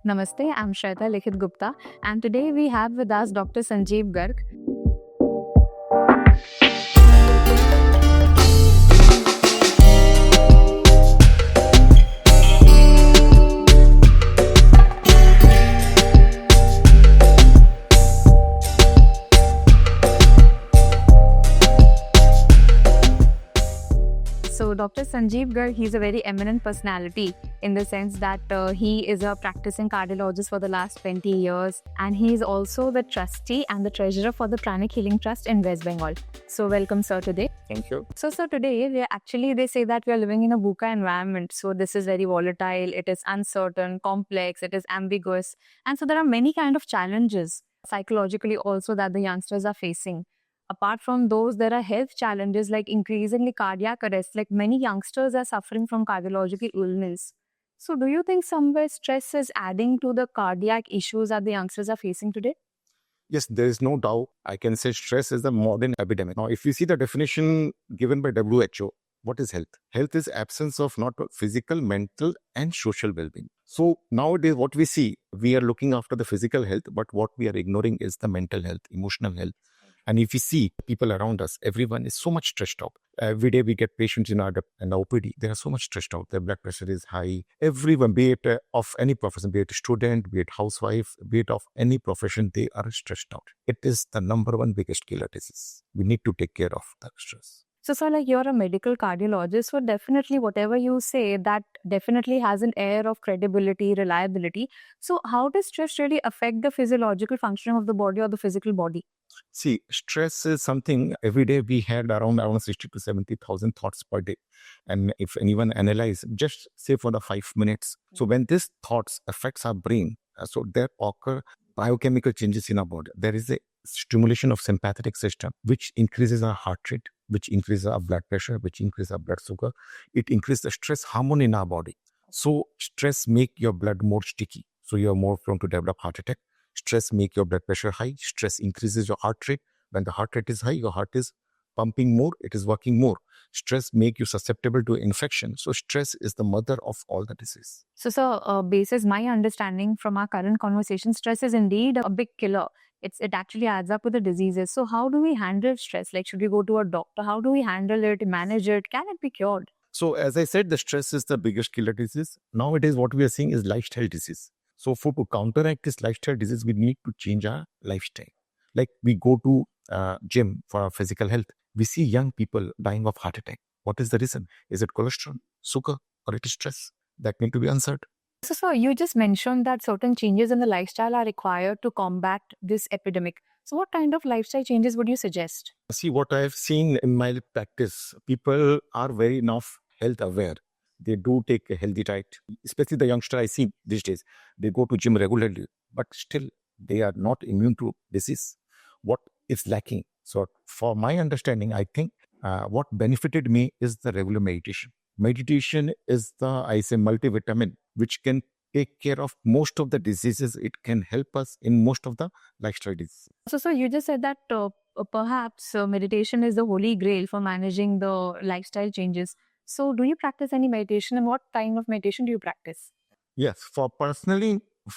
Namaste, I'm Shweta Likhit Gupta, and today we have with us Dr. Sanjeev Garg. So, Dr. Sanjeev Garg, he's a very eminent personality in the sense that he is a practicing cardiologist for the last 20 years, and he is also the trustee and the treasurer for the Pranic Healing Trust in West Bengal. So, welcome, sir, today. Thank you. So, sir, today they say that we are living in a VUCA environment. So, this is very volatile, it is uncertain, complex, it is ambiguous, and so there are many kind of challenges psychologically also that the youngsters are facing. Apart from those, there are health challenges like increasingly cardiac arrest. Like many youngsters are suffering from cardiological illness. So, do you think somewhere stress is adding to the cardiac issues that the youngsters are facing today? Yes, there is no doubt. I can say stress is the modern epidemic. Now, if you see the definition given by WHO, what is health? Health is absence of not physical, mental, and social well-being. So nowadays, what we see, we are looking after the physical health, but what we are ignoring is the mental health, emotional health. And if you see people around us, everyone is so much stressed out. Every day we get patients in our OPD. They are so much stressed out. Their blood pressure is high. Everyone, be it of any profession, be it student, be it housewife, be it of any profession, they are stressed out. It is the number one biggest killer disease. We need to take care of the stress. So, sir, like you're a medical cardiologist, so definitely whatever you say, that definitely has an air of credibility, reliability. So, how does stress really affect the physiological functioning of the body or the physical body? See, stress is something every day we had around 60 to 70,000 thoughts per day. And if anyone analyze, just say for the 5 minutes. So when these thoughts affects our brain, so there occur biochemical changes in our body. There is a stimulation of sympathetic system, which increases our heart rate, which increases our blood pressure, which increases our blood sugar. It increases the stress hormone in our body. So stress make your blood more sticky. So you're more prone to develop heart attack. Stress make your blood pressure high. Stress increases your heart rate. When the heart rate is high, your heart is pumping more. It is working more. Stress make you susceptible to infection. So stress is the mother of all the disease. So, sir, basis my understanding from our current conversation, stress is indeed a big killer. It actually adds up with the diseases. So, how do we handle stress? Like, should we go to a doctor? How do we handle it, manage it? Can it be cured? So as I said, the stress is the biggest killer disease. Nowadays, what we are seeing is lifestyle disease. So to counteract this lifestyle disease, we need to change our lifestyle. Like we go to gym for our physical health. We see young people dying of heart attack. What is the reason? Is it cholesterol, sugar, or it is stress? That need to be answered. So, sir, you just mentioned that certain changes in the lifestyle are required to combat this epidemic. So, what kind of lifestyle changes would you suggest? See, what I've seen in my practice, people are very enough health aware. They do take a healthy diet, especially the youngster I see these days. They go to gym regularly, but still they are not immune to disease. What is lacking? So for my understanding, I think what benefited me is the regular meditation. Meditation is the, I say, multivitamin, which can take care of most of the diseases. It can help us in most of the lifestyle diseases. So you just said that perhaps meditation is the holy grail for managing the lifestyle changes. So, do you practice any meditation, and what kind of meditation do you practice? Yes, for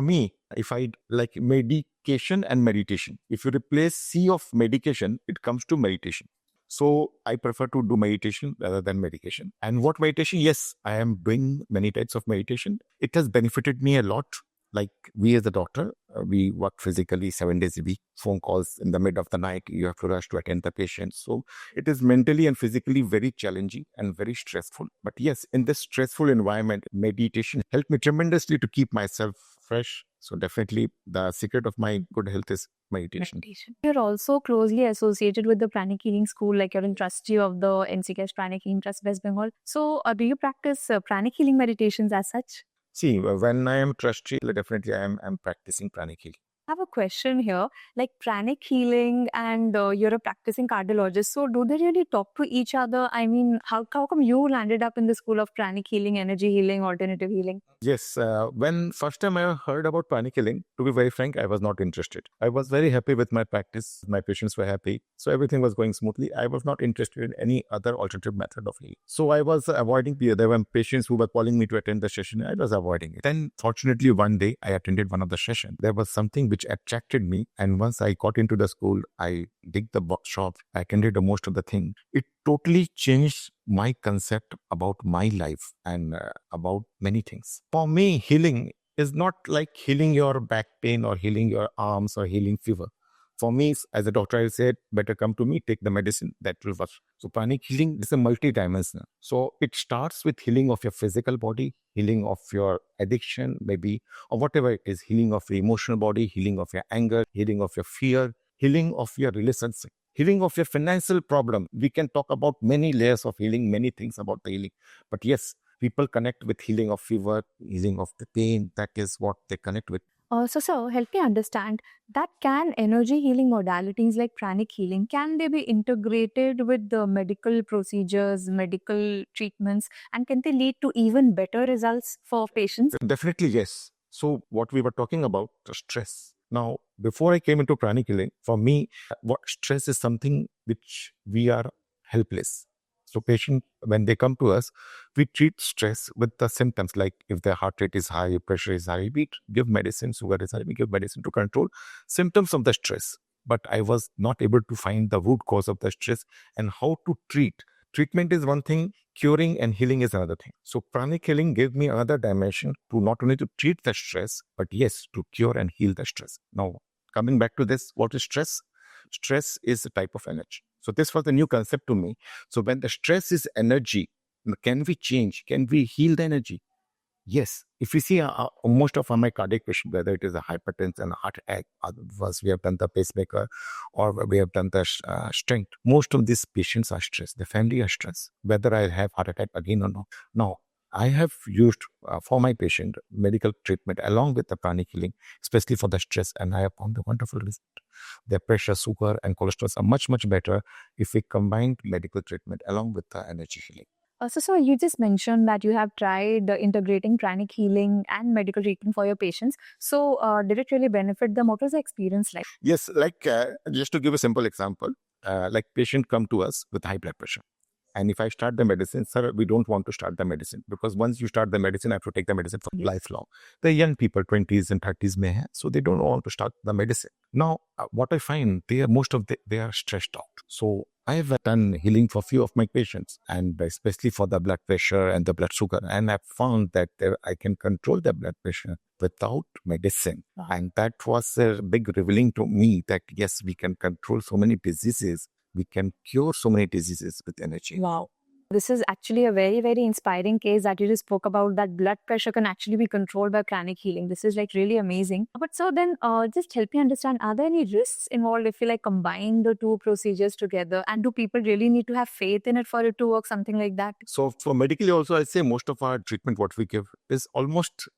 me, if I like medication and meditation, if you replace C of medication, it comes to meditation. So I prefer to do meditation rather than medication. And what meditation? Yes, I am doing many types of meditation. It has benefited me a lot. Like we as a doctor, we work physically 7 days a week, phone calls in the mid of the night, you have to rush to attend the patient. So it is mentally and physically very challenging and very stressful. But yes, in this stressful environment, meditation helped me tremendously to keep myself fresh. So definitely the secret of my good health is meditation. You're also closely associated with the Pranic Healing School, like you're in trustee of the NCCS Pranic Healing Trust West Bengal. So do you practice Pranic Healing meditations as such? See, when I am trustee, definitely I am practicing pranic healing. I have a question here. Like Pranic Healing and you're a practicing cardiologist. So do they really talk to each other? I mean, how come you landed up in the school of Pranic Healing, energy healing, alternative healing? Yes, when first time I heard about panic healing, to be very frank, I was not interested. I was very happy with my practice. My patients were happy. So everything was going smoothly. I was not interested in any other alternative method of healing. So I was avoiding there were patients who were calling me to attend the session. I was avoiding it. Then fortunately one day I attended one of the sessions. There was something which attracted me. And once I got into the school, I did the workshop, I attended the most of the thing. It totally changed my concept about my life and about many things. For me, healing is not like healing your back pain or healing your arms or healing fever. For me, as a doctor, I said, better come to me, take the medicine, that will work. So pranic healing is a multi-dimensional. So it starts with healing of your physical body, healing of your addiction, maybe, or whatever it is, healing of your emotional body, healing of your anger, healing of your fear, healing of your relationship, healing of your financial problem. We can talk about many layers of healing, many things about the healing. But yes, people connect with healing of fever, healing of the pain. That is what they connect with. So, sir, help me understand that can energy healing modalities like pranic healing, can they be integrated with the medical procedures, medical treatments, and can they lead to even better results for patients? Definitely, yes. So what we were talking about, the stress. Now, before I came into pranic healing, for me, what stress is something which we are helpless. So patient, when they come to us, we treat stress with the symptoms, like if their heart rate is high, pressure is high, we give medicine, sugar is high, we give medicine to control symptoms of the stress. But I was not able to find the root cause of the stress and how to treat. Treatment is one thing, curing and healing is another thing. So pranic healing gave me another dimension to not only to treat the stress, but yes, to cure and heal the stress. Now, coming back to this, what is stress? Stress is a type of energy. So this was a new concept to me. So when the stress is energy, can we change? Can we heal the energy? Yes, if you see most of my cardiac patients, whether it is a hypertension, heart attack, was we have done the pacemaker or we have done the stent, most of these patients are stressed. The family are stressed, whether I have heart attack again or not. Now, I have used for my patient medical treatment along with the pranic healing, especially for the stress, and I have found a wonderful result. Their pressure, sugar, and cholesterol are much, much better if we combine medical treatment along with the energy healing. So, you just mentioned that you have tried integrating pranic healing and medical treatment for your patients. So, did it really benefit them? What was the experience like? Yes, like just to give a simple example, like patient come to us with high blood pressure. And if I start the medicine, sir, we don't want to start the medicine because once you start the medicine, I have to take the medicine for lifelong. The young people, 20s and 30s may have, so they don't want to start the medicine. Now, what I find, they are stressed out. So I've done healing for few of my patients, and especially for the blood pressure and the blood sugar. And I've found that I can control the blood pressure without medicine. And that was a big revealing to me that yes, we can control so many diseases. We can cure so many diseases with energy. Wow. This is actually a very, very inspiring case that you just spoke about, that blood pressure can actually be controlled by pranic healing. This is like really amazing. But so then just help me understand, are there any risks involved if you like combine the two procedures together? And do people really need to have faith in it for it to work, something like that? So for medically also, I say most of our treatment, what we give is almost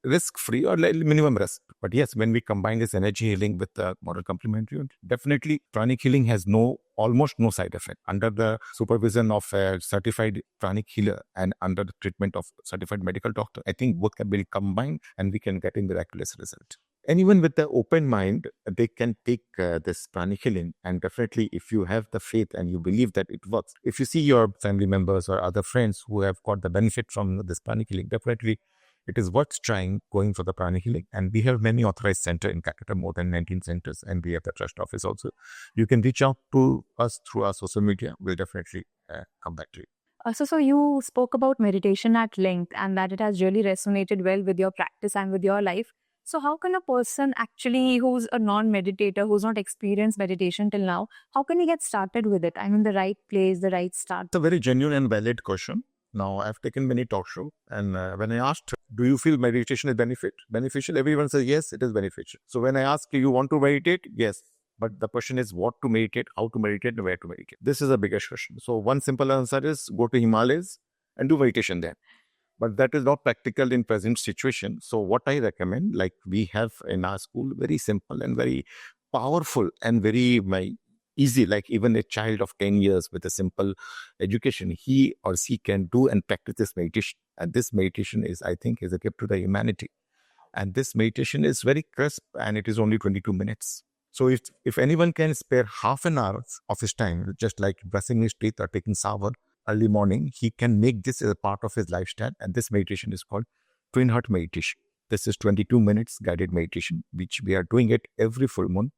risk-free or like minimum risk. But yes, when we combine this energy healing with the model complementary, definitely pranic healing has almost no side effect. Under the supervision of a certified pranic healer and under the treatment of certified medical doctor, I think both can be combined and we can get a miraculous result. Anyone with the open mind, they can take this pranic healing. And definitely, if you have the faith and you believe that it works, if you see your family members or other friends who have got the benefit from this pranic healing, definitely it is worth trying going for the pranic healing. And we have many authorized centers in Calcutta, more than 19 centers, and we have the trust office also. You can reach out to us through our social media. We'll definitely come back to you. So you spoke about meditation at length and that it has really resonated well with your practice and with your life. So how can a person actually who's a non-meditator, who's not experienced meditation till now, how can he get started with it? I mean, the right place, the right start. It's a very genuine and valid question. Now, I've taken many talk shows, and when I asked, do you feel meditation is beneficial? Everyone says, yes, it is beneficial. So when I ask, you want to meditate? Yes. But the question is what to meditate, how to meditate, and where to meditate. This is the biggest question. So one simple answer is go to Himalayas and do meditation there. But that is not practical in present situation. So what I recommend, like we have in our school, very simple and very powerful and very easy, like even a child of 10 years with a simple education, he or she can do and practice this meditation. And this meditation is, I think, is a gift to the humanity. And this meditation is very crisp and it is only 22 minutes. So if anyone can spare half an hour of his time, just like brushing his teeth or taking shower early morning, he can make this as a part of his lifestyle. And this meditation is called Twin Heart Meditation. This is 22 minutes guided meditation, which we are doing it every full moon,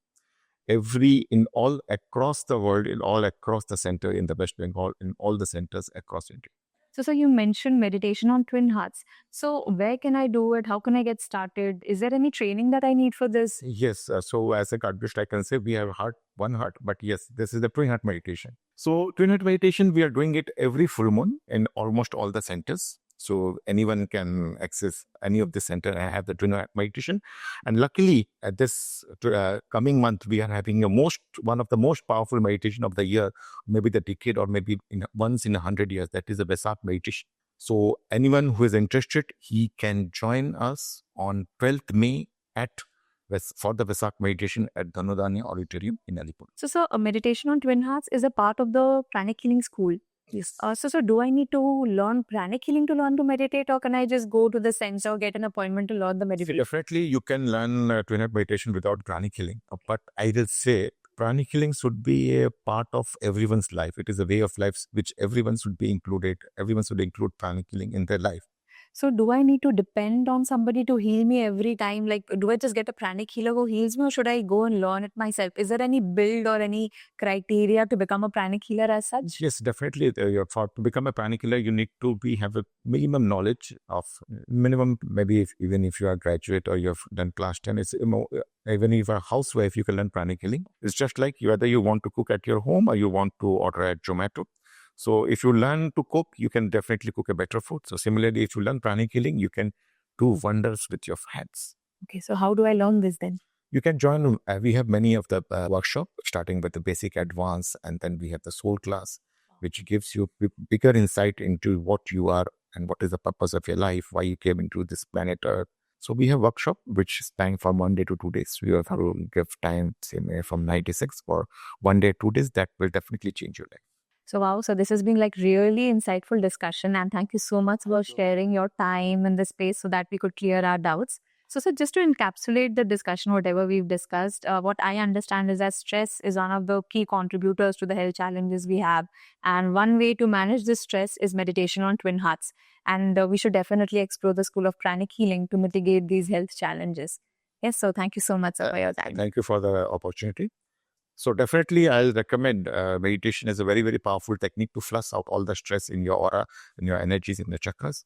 in all across the world, in all across the center in the West Bengal, in all the centers across India. So you mentioned meditation on twin hearts. So where can I do it? How can I get started? Is there any training that I need for this? Yes. So as a cardiologist, I can say we have one heart, but yes, this is the twin heart meditation. So twin heart meditation, we are doing it every full moon in almost all the centers. So anyone can access any of the center and have the twin heart meditation. And luckily, at this coming month, we are having one of the most powerful meditation of the year, maybe the decade, or maybe once in 100 years. That is a Vesak meditation. So anyone who is interested, he can join us on 12th May for the Vesak meditation at Dhanodanya Auditorium in Alipur. So a meditation on twin hearts is a part of the Pranic Healing school. Yes. So do I need to learn Pranic Healing to learn to meditate, or can I just go to the center, get an appointment to learn the meditation? Definitely, you can learn twin heart meditation without Pranic Healing. But I will say Pranic Healing should be a part of everyone's life. It is a way of life which everyone should be included. Everyone should include Pranic Healing in their life. So do I need to depend on somebody to heal me every time? Like, do I just get a pranic healer who heals me, or should I go and learn it myself? Is there any build or any criteria to become a pranic healer as such? Yes, definitely. To become a pranic healer, you need to have a minimum knowledge of maybe even if you are a graduate or you have done class 10, even if you're a housewife, you can learn pranic healing. It's just like whether you want to cook at your home or you want to order at Zomato. So if you learn to cook, you can definitely cook a better food. So similarly, if you learn pranic healing, you can do wonders with your hands. Okay, so how do I learn this then? You can join, we have many of the workshops, starting with the basic, advanced, and then we have the soul class, which gives you bigger insight into what you are and what is the purpose of your life, why you came into this planet Earth. So we have workshop, which is time from 1 day to 2 days. We have to give time, from 96 for 1 day, 2 days. That will definitely change your life. So wow, so this has been like really insightful discussion, and thank you so much for sharing your time in this space so that we could clear our doubts. So just to encapsulate the discussion, whatever we've discussed, what I understand is that stress is one of the key contributors to the health challenges we have. And one way to manage this stress is meditation on twin hearts. And we should definitely explore the school of pranic healing to mitigate these health challenges. Yes, so thank you so much for your time. Thank you for the opportunity. So definitely, I'll recommend meditation as a very, very powerful technique to flush out all the stress in your aura, in your energies, in the chakras.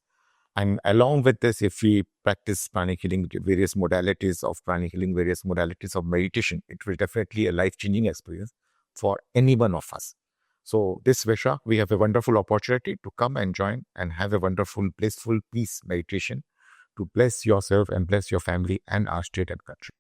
And along with this, if we practice pranic healing, various modalities of pranic healing, various modalities of meditation, it will definitely a life-changing experience for any one of us. So this Vaishak, we have a wonderful opportunity to come and join and have a wonderful, blissful peace meditation to bless yourself and bless your family and our state and country.